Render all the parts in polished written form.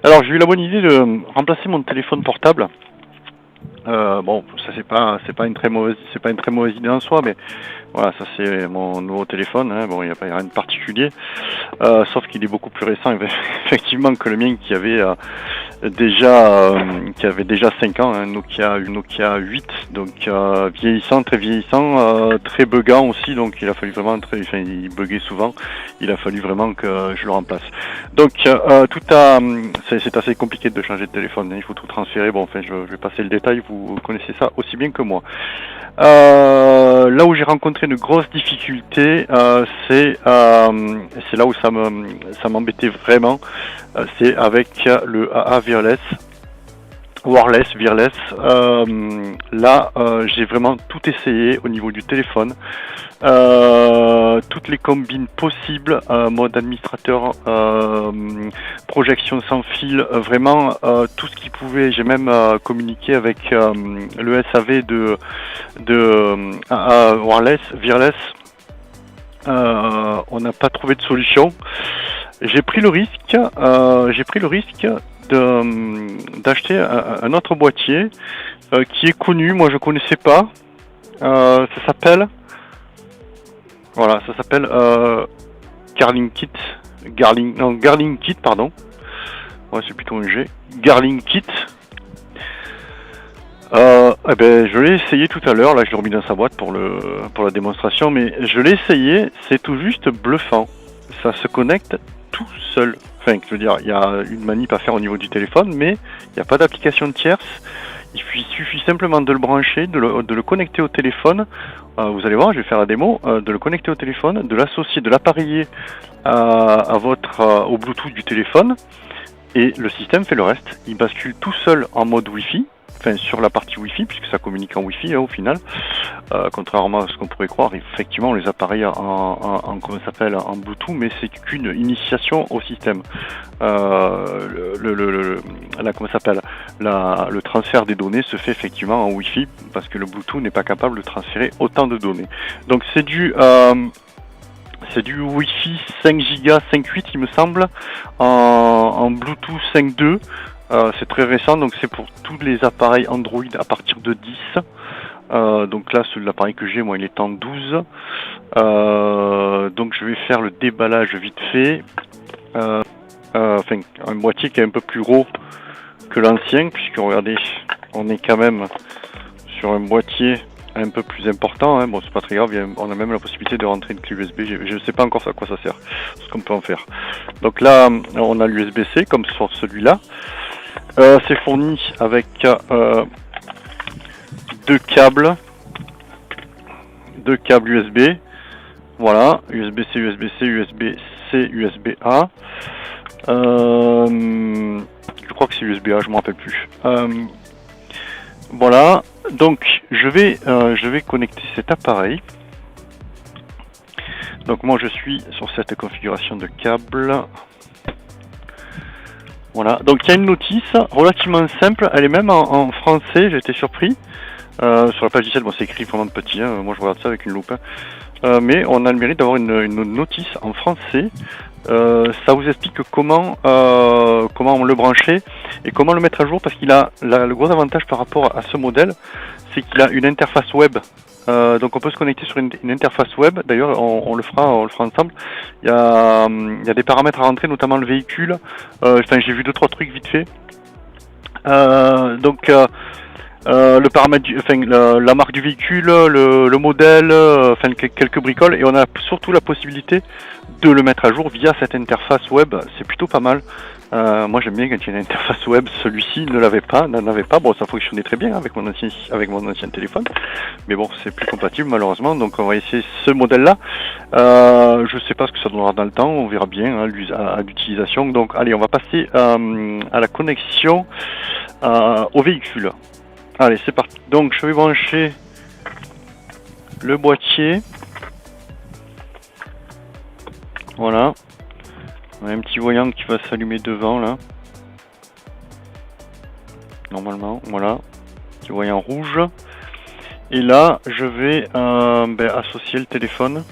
Alors j'ai eu la bonne idée de remplacer mon téléphone portable. Bon, ça c'est pas une très mauvaise idée en soi, mais voilà, ça c'est mon nouveau téléphone. Hein. Bon, il n'y a pas rien de particulier, sauf qu'il est beaucoup plus récent effectivement que le mien qui avait déjà 5 ans, hein, une Nokia 8, donc vieillissant, très vieillissant, très buggant aussi, donc il a fallu vraiment il buguait souvent, il a fallu vraiment que je le remplace. Donc c'est assez compliqué de changer de téléphone, hein, il faut tout transférer. Bon, enfin je vais passer le détail, vous connaissez ça aussi bien que moi. Là où j'ai rencontré une grosse difficulté, c'est là où ça m'embêtait vraiment, c'est avec le AA Wireless. Là, j'ai vraiment tout essayé au niveau du téléphone, toutes les combines possibles, mode administrateur, projection sans fil, vraiment tout ce qui pouvait. J'ai même communiqué avec le SAV de AA Wireless. On n'a pas trouvé de solution. J'ai pris le risque d'acheter un autre boîtier qui est connu. Moi je connaissais pas. Ça s'appelle Garling Kit, pardon. Ouais, c'est plutôt un G. Garling Kit. Je l'ai essayé tout à l'heure. Là, je l'ai remis dans sa boîte pour la démonstration, mais je l'ai essayé. C'est tout juste bluffant. Ça se connecte tout seul. Enfin, je veux dire, il y a une manip à faire au niveau du téléphone, mais il n'y a pas d'application tierce. Il suffit simplement de le brancher, de le connecter au téléphone. Vous allez voir, je vais faire la démo. De le connecter au téléphone, de l'associer, de l'appareiller au Bluetooth du téléphone, et le système fait le reste. Il bascule tout seul en mode Wi-Fi. Enfin, sur la partie Wi-Fi, puisque ça communique en Wi-Fi au final, contrairement à ce qu'on pourrait croire. Effectivement, on les appareils en Bluetooth, mais c'est qu'une initiation au système. Le transfert des données se fait effectivement en Wi-Fi, parce que le Bluetooth n'est pas capable de transférer autant de données. Donc c'est du Wi-Fi 5 Go, 5.8 il me semble, en Bluetooth 5.2. C'est très récent, donc c'est pour tous les appareils Android à partir de 10. Donc là, l'appareil que j'ai, moi, il est en 12. Donc je vais faire le déballage vite fait. Un boîtier qui est un peu plus gros que l'ancien, puisque regardez, on est quand même sur un boîtier un peu plus important. Hein. Bon, c'est pas très grave, on a même la possibilité de rentrer une clé USB. Je ne sais pas encore à quoi ça sert, ce qu'on peut en faire. Donc là, on a l'USB-C comme sur celui-là. C'est fourni avec deux câbles USB. Voilà, USB-C, USB-C, USB-C, USB-A. Je crois que c'est USB-A, je ne me rappelle plus. Voilà, donc je vais connecter cet appareil. Donc moi je suis sur cette configuration de câble. Voilà, donc il y a une notice relativement simple, elle est même en français, j'ai été surpris. Sur la page 17, bon c'est écrit vraiment petit, hein, moi je regarde ça avec une loupe. Mais on a le mérite d'avoir une notice en français. Ça vous explique comment le brancher et comment le mettre à jour, parce qu'il a le gros avantage par rapport à ce modèle, c'est qu'il a une interface web. Donc on peut se connecter sur une interface web. D'ailleurs on le fera ensemble. Il y a des paramètres à rentrer, notamment le véhicule. J'ai vu 2-3 trucs vite fait. Le paramètre, la marque du véhicule, le modèle, quelques bricoles, et on a surtout la possibilité de le mettre à jour via cette interface web. C'est plutôt pas mal. Moi j'aime bien quand il y a une interface web. Celui-ci n'en avait pas. Bon, ça fonctionnait très bien avec mon ancien téléphone, mais bon, c'est plus compatible malheureusement. Donc on va essayer ce modèle-là. Je sais pas ce que ça donnera dans le temps. On verra bien à l'utilisation. Donc allez, on va passer à la connexion au véhicule. Allez, c'est parti. Donc je vais brancher le boîtier. Voilà. On a un petit voyant qui va s'allumer devant là. Normalement, voilà. Petit voyant rouge. Et là, je vais associer le téléphone.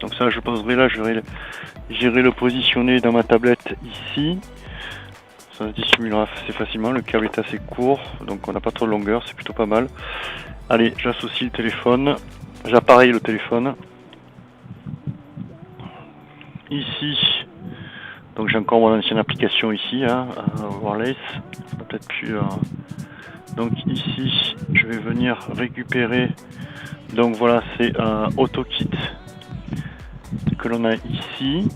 Donc ça, je poserai là, j'irai le positionner dans ma tablette ici. Ça se dissimulera assez facilement, le câble est assez court, donc on n'a pas trop de longueur, c'est plutôt pas mal. Allez, j'associe le téléphone, j'appareille le téléphone. Ici, donc j'ai encore mon ancienne application ici, hein, Wireless. Peut-être plus. Donc ici, je vais venir récupérer. Donc voilà, c'est un AutoKit que l'on a ici.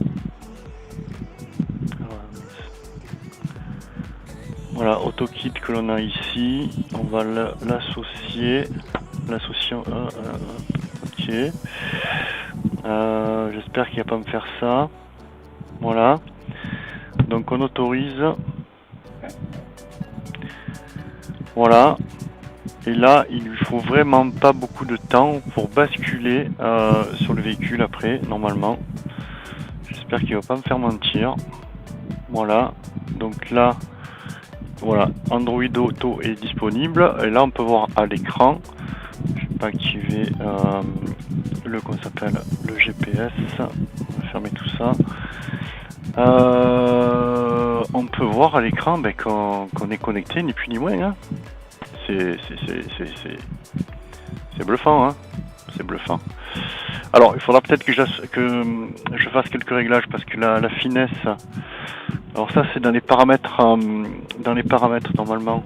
Voilà, AutoKit que l'on a ici. On va l'associer. Ok. J'espère qu'il va pas me faire ça. Voilà. Donc on autorise. Voilà. Et là, il lui faut vraiment pas beaucoup de temps pour basculer sur le véhicule après, normalement. J'espère qu'il va pas me faire mentir. Voilà. Donc là, voilà, Android Auto est disponible. Et là, on peut voir à l'écran. Je vais pas activer le GPS. On va fermer tout ça. On peut voir à l'écran qu'on est connecté, ni plus ni moins. Hein. C'est bluffant, hein. C'est bluffant. Alors, il faudra peut-être que je fasse quelques réglages parce que la finesse. Alors ça, c'est dans les paramètres, normalement.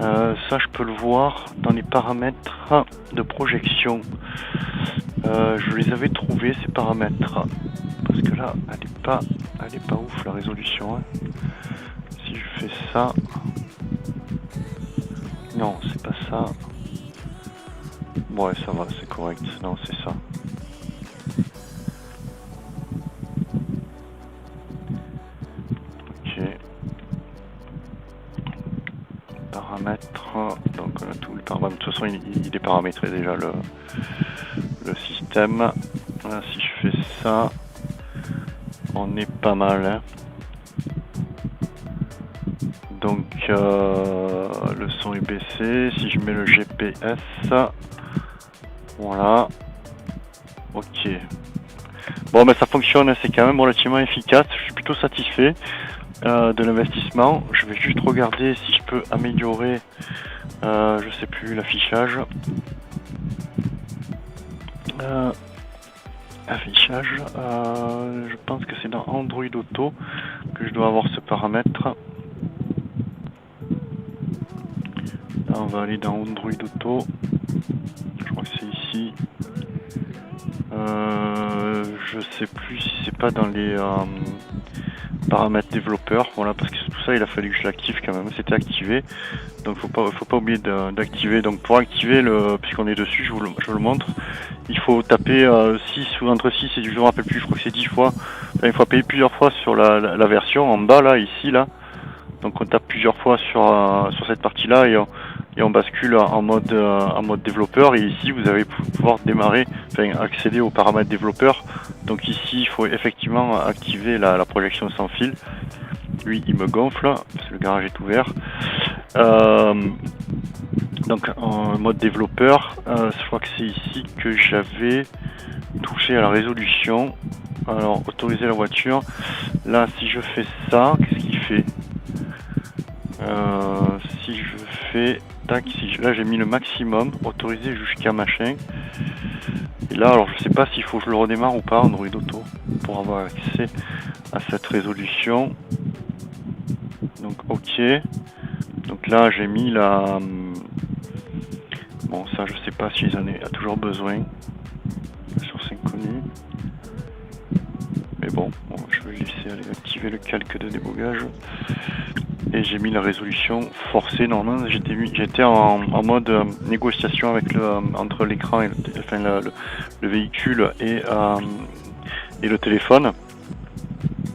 Ça, je peux le voir dans les paramètres de projection. Je les avais trouvés ces paramètres parce que là, elle est pas ouf la résolution. Hein. Si je fais ça. Non, c'est pas ça. Ouais, ça va, c'est correct. Non, c'est ça. Ok. Paramètres. Donc on a tout le paramètre. De toute façon, il est paramétré déjà le système. Là, si je fais ça, on est pas mal. Hein. Donc le son est baissé. Si je mets le GPS, voilà. Ok. Bon, mais ça fonctionne. C'est quand même relativement efficace. Je suis plutôt satisfait de l'investissement. Je vais juste regarder si je peux améliorer. Je sais plus l'affichage. Affichage. Je pense que c'est dans Android Auto que je dois avoir ce paramètre. Là, on va aller dans Android Auto. Je crois que c'est ici. Je sais plus si c'est pas dans les paramètres développeurs. Voilà, parce que tout ça, il a fallu que je l'active quand même. C'était activé. Donc faut pas oublier d'activer. Donc pour activer puisqu'on est dessus, je vous le montre. Il faut taper 6 ou entre 6 et je me rappelle plus, je crois que c'est 10 fois. Enfin, il faut appuyer plusieurs fois sur la version en bas là, ici là. Donc on tape plusieurs fois sur cette partie là et on bascule en mode développeur. Et ici vous allez pouvoir démarrer, enfin accéder aux paramètres développeurs. Donc ici il faut effectivement activer la projection sans fil. Lui il me gonfle parce que le garage est ouvert. Donc en mode développeur, je crois que c'est ici que j'avais touché à la résolution. Alors autoriser la voiture. Là si je fais ça, qu'est-ce qu'il fait? Si je fais tac, là j'ai mis le maximum, autorisé jusqu'à machin. Et là alors je sais pas s'il faut que je le redémarre ou pas Android Auto pour avoir accès à cette résolution. Donc ok. Donc là j'ai mis la. Bon ça je sais pas si j'en ai toujours besoin sur Symfony. Mais bon, je vais laisser aller activer le calque de débogage. Et j'ai mis la résolution forcée. Normalement j'étais en mode négociation avec entre l'écran et le véhicule et le téléphone.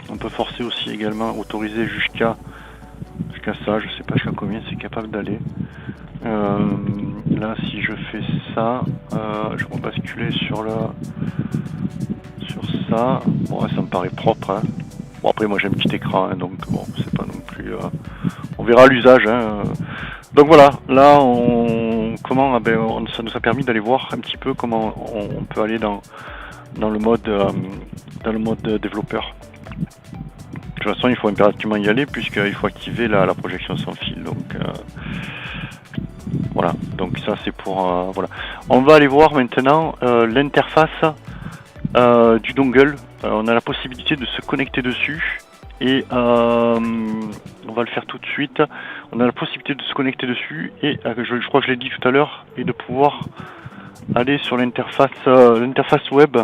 On peut forcer aussi également, autoriser jusqu'à ça, je sais pas jusqu'à combien c'est capable d'aller. Là si je fais ça, je vais basculer sur ça. Bon ça me paraît propre. Hein. Bon après moi j'ai un petit écran, hein, donc bon c'est pas non plus. On verra l'usage. Hein. Donc voilà, là ça nous a permis d'aller voir un petit peu comment on peut aller dans le mode développeur. toute façon, il faut impérativement y aller puisqu'il faut activer la projection sans fil. Donc voilà. Donc ça c'est pour voilà. On va aller voir maintenant l'interface du dongle. On a la possibilité de se connecter dessus et on va le faire tout de suite. On a la possibilité de se connecter dessus et je crois que je l'ai dit tout à l'heure, et de pouvoir aller sur l'interface web.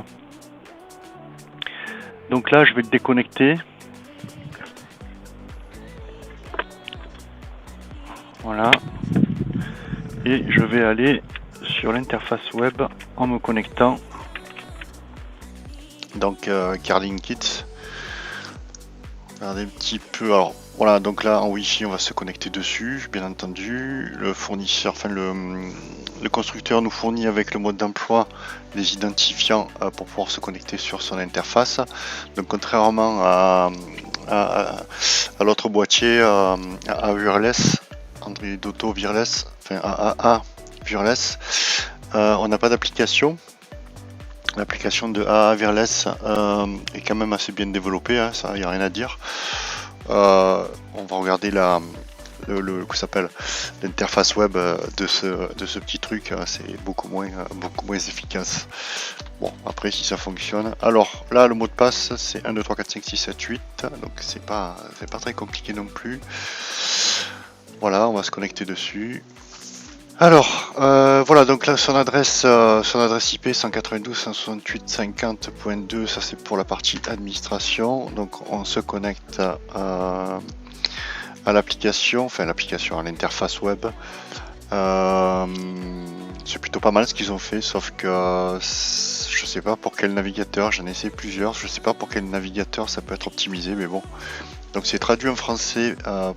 Donc là je vais le déconnecter. Voilà. Et je vais aller sur l'interface web en me connectant. Donc Carling Kits. Regardez un petit peu. Alors voilà, donc là en Wi-Fi on va se connecter dessus, bien entendu. Le fournisseur, enfin le constructeur nous fournit avec le mode d'emploi des identifiants pour pouvoir se connecter sur son interface. Donc contrairement à l'autre boîtier, à Wireless, Android Auto Wireless, enfin AA Wireless, on n'a pas d'application. L'application de AA Wireless est quand même assez bien développée, hein, ça, il n'y a rien à dire. On va regarder l'interface web de ce petit truc, c'est beaucoup moins efficace. Bon, après si ça fonctionne. Alors là, le mot de passe c'est 1, 2, 3, 4, 5, 6, 7, 8, donc c'est pas très compliqué non plus. Voilà, on va se connecter dessus. Alors, voilà, donc là son adresse IP 192.168.50.2, ça c'est pour la partie administration. Donc on se connecte à l'application, enfin l'application, à l'interface web. C'est plutôt pas mal ce qu'ils ont fait, sauf que je sais pas pour quel navigateur, j'en ai essayé plusieurs, je sais pas pour quel navigateur ça peut être optimisé, mais bon. Donc c'est traduit en français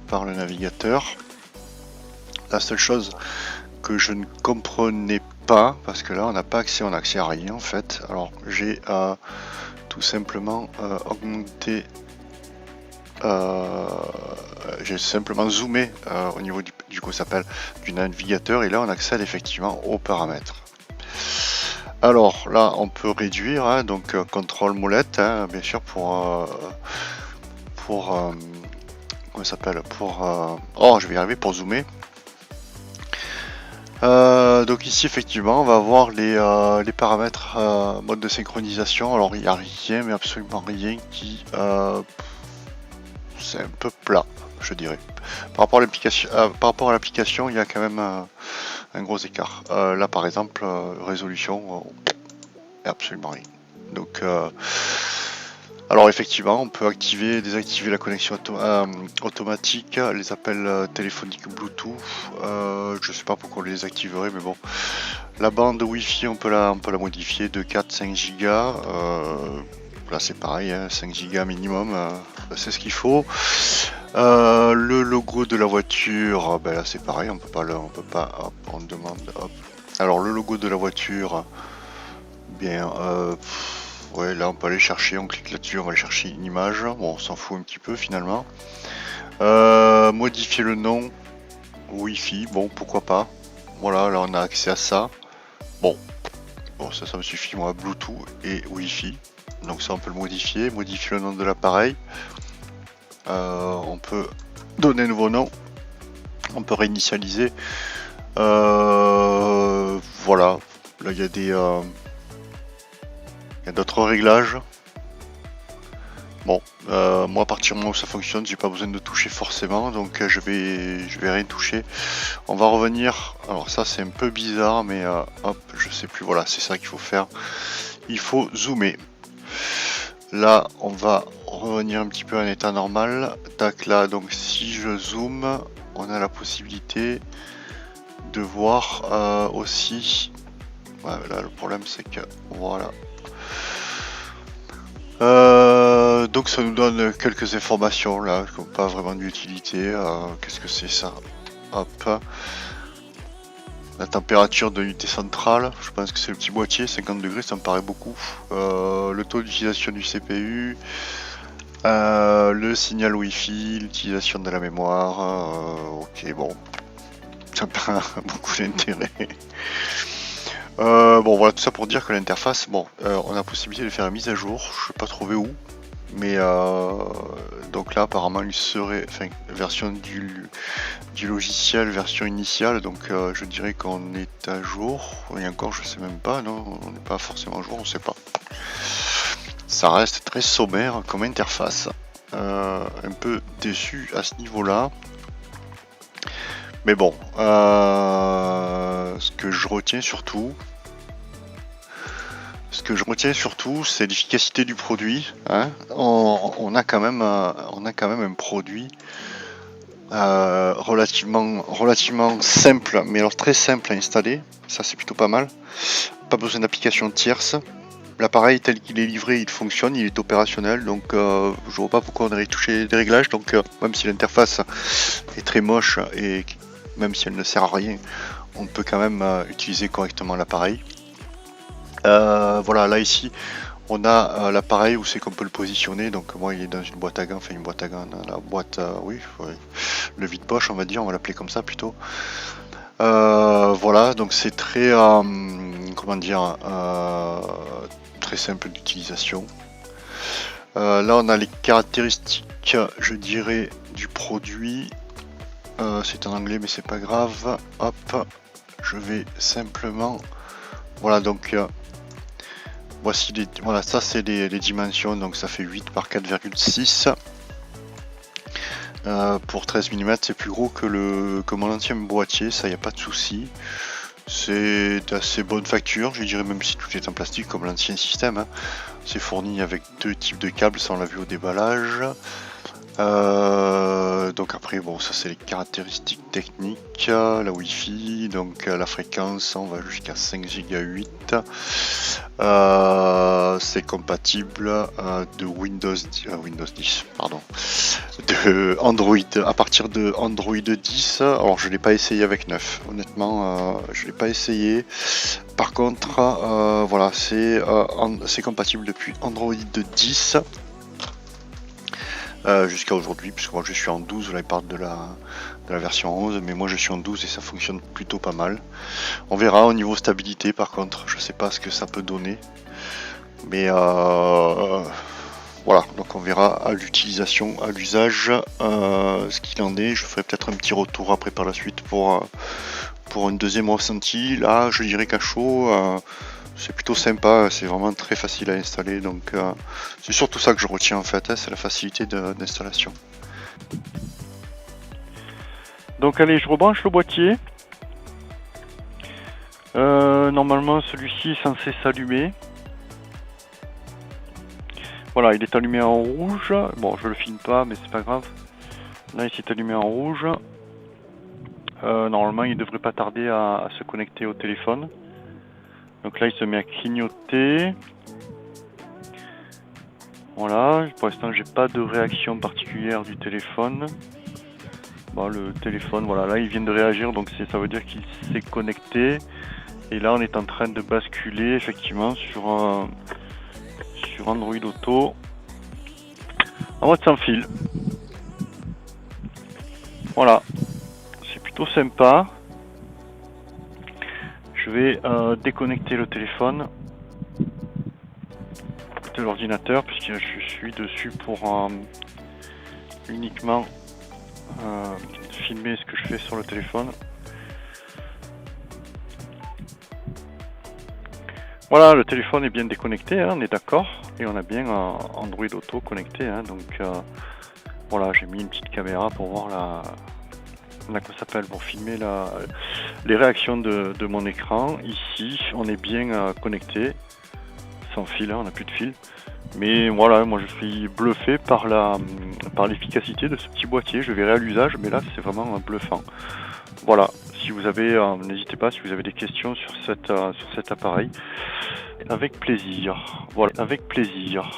par le navigateur. La seule chose que je ne comprenais pas, parce que là on n'a pas accès, on a accès à rien en fait. Alors j'ai tout simplement augmenté, j'ai simplement zoomé au niveau du navigateur, et là on accède effectivement aux paramètres. Alors là on peut réduire, hein, donc contrôle molette, hein, bien sûr, comment ça s'appelle, oh je vais y arriver, pour zoomer. Donc ici effectivement on va avoir les paramètres mode de synchronisation. Alors il n'y a rien, mais absolument rien qui c'est un peu plat, je dirais. Par rapport à l'application, il y a quand même un gros écart. Là par exemple, résolution, absolument rien. Donc alors effectivement, on peut activer et désactiver la connexion automatique, les appels téléphoniques Bluetooth. Je sais pas pourquoi on les désactiverait, mais bon. La bande Wi-Fi, on peut la modifier de 4-5 Go. Là c'est pareil, hein, 5 Go minimum, c'est ce qu'il faut. Le logo de la voiture, ben là c'est pareil, on peut pas, hop, on demande, hop. Alors le logo de la voiture, bien. Ouais, là on peut aller chercher, on clique là-dessus, on va aller chercher une image. Bon, on s'en fout un petit peu finalement. Modifier le nom Wi-Fi, bon, pourquoi pas. Voilà, là on a accès à ça. Bon ça me suffit, moi, Bluetooth et Wi-Fi. Donc ça on peut le modifier. Modifier le nom de l'appareil. On peut donner un nouveau nom. On peut réinitialiser. Voilà, là il y a d'autres réglages. Bon, moi à partir du moment où ça fonctionne, j'ai pas besoin de toucher forcément, donc je vais rien toucher. On va revenir. Alors ça c'est un peu bizarre, mais hop, je sais plus. Voilà, c'est ça qu'il faut faire. Il faut zoomer. Là, on va revenir un petit peu en état normal. Tac, là, donc si je zoome, on a la possibilité de voir aussi. Ouais, là le problème c'est que voilà. Donc ça nous donne quelques informations là qui n'ont pas vraiment d'utilité. Qu'est-ce que c'est ça? Hop. La température de l'unité centrale, je pense que c'est le petit boîtier, 50 degrés, ça me paraît beaucoup. Le taux d'utilisation du CPU, le signal Wi-Fi, l'utilisation de la mémoire. Ok, bon, ça n'a pas beaucoup d'intérêt. Bon, voilà, tout ça pour dire que l'interface, bon, on a la possibilité de faire la mise à jour. Je ne sais pas trouver où, mais donc donc là apparemment il serait, enfin, version du logiciel, version initiale, donc je dirais qu'on est à jour, et encore je sais même pas, non, on n'est pas forcément à jour, on sait pas. Ça reste très sommaire comme interface, un peu déçu à ce niveau-là. Mais bon, ce que je retiens surtout, c'est l'efficacité du produit. Hein. On a quand même un produit relativement simple, mais alors très simple à installer. Ça, c'est plutôt pas mal. Pas besoin d'application tierce. L'appareil tel qu'il est livré, il fonctionne, il est opérationnel, donc je vois pas pourquoi on aurait touché des réglages. Donc même si l'interface est très moche et même si elle ne sert à rien, on peut quand même utiliser correctement l'appareil. Voilà, là ici on a l'appareil où c'est qu'on peut le positionner. Donc moi il est dans une boîte à gants, enfin une boîte à gants, la boîte, oui, le vide-poche on va dire, on va l'appeler comme ça plutôt. Voilà, donc c'est très, comment dire, très simple d'utilisation. Là on a les caractéristiques, je dirais, du produit. C'est en anglais mais c'est pas grave. Hop, je vais simplement, voilà, donc voici les, voilà, ça c'est les dimensions, donc ça fait 8 par 4,6. Pour 13 mm, c'est plus gros que mon ancien boîtier, ça y a pas de souci. C'est d'assez bonne facture, je dirais, même si tout est en plastique comme l'ancien système. Hein. C'est fourni avec 2 types de câbles, ça on l'a vu au déballage. Donc après, bon, ça c'est les caractéristiques techniques, la Wi-Fi, donc la fréquence, on va jusqu'à 5 Go8. C'est compatible de Windows 10, pardon, de Android, à partir de Android 10. Alors je l'ai pas essayé avec 9, honnêtement, je l'ai pas essayé. Par contre, voilà, c'est compatible depuis Android 10 jusqu'à aujourd'hui, puisque moi je suis en 12, là il parle de la version 11, mais moi je suis en 12 et ça fonctionne plutôt pas mal. On verra au niveau stabilité, par contre, je sais pas ce que ça peut donner, mais voilà, donc on verra à l'utilisation, à l'usage, ce qu'il en est. Je ferai peut-être un petit retour après par la suite pour une deuxième ressenti. Là, je dirais qu'à chaud, c'est plutôt sympa, c'est vraiment très facile à installer, donc c'est surtout ça que je retiens en fait, hein, c'est la facilité d'installation. Donc allez, je rebranche le boîtier. Normalement celui-ci est censé s'allumer. Voilà, il est allumé en rouge. Bon, je le filme pas, mais c'est pas grave. Là, il s'est allumé en rouge. Normalement, il devrait pas tarder à se connecter au téléphone. Donc là, il se met à clignoter. Voilà, pour l'instant, j'ai pas de réaction particulière du téléphone. Bon, le téléphone, voilà, là, il vient de réagir, donc ça veut dire qu'il s'est connecté. Et là, on est en train de basculer, effectivement, sur Android Auto en mode sans fil. Voilà, c'est plutôt sympa. Je vais déconnecter le téléphone de l'ordinateur puisque je suis dessus pour uniquement filmer ce que je fais sur le téléphone. Voilà, le téléphone est bien déconnecté, hein, on est d'accord, et on a bien Android Auto connecté, hein, donc voilà, j'ai mis une petite caméra pour voir pour filmer les réactions de mon écran. Ici, on est bien connecté, sans fil, hein, on n'a plus de fil. Mais voilà, moi je suis bluffé par l'efficacité de ce petit boîtier. Je verrai à l'usage, mais là c'est vraiment bluffant. Voilà, si vous avez, n'hésitez pas si vous avez des questions sur cet appareil. Avec plaisir. Voilà, avec plaisir.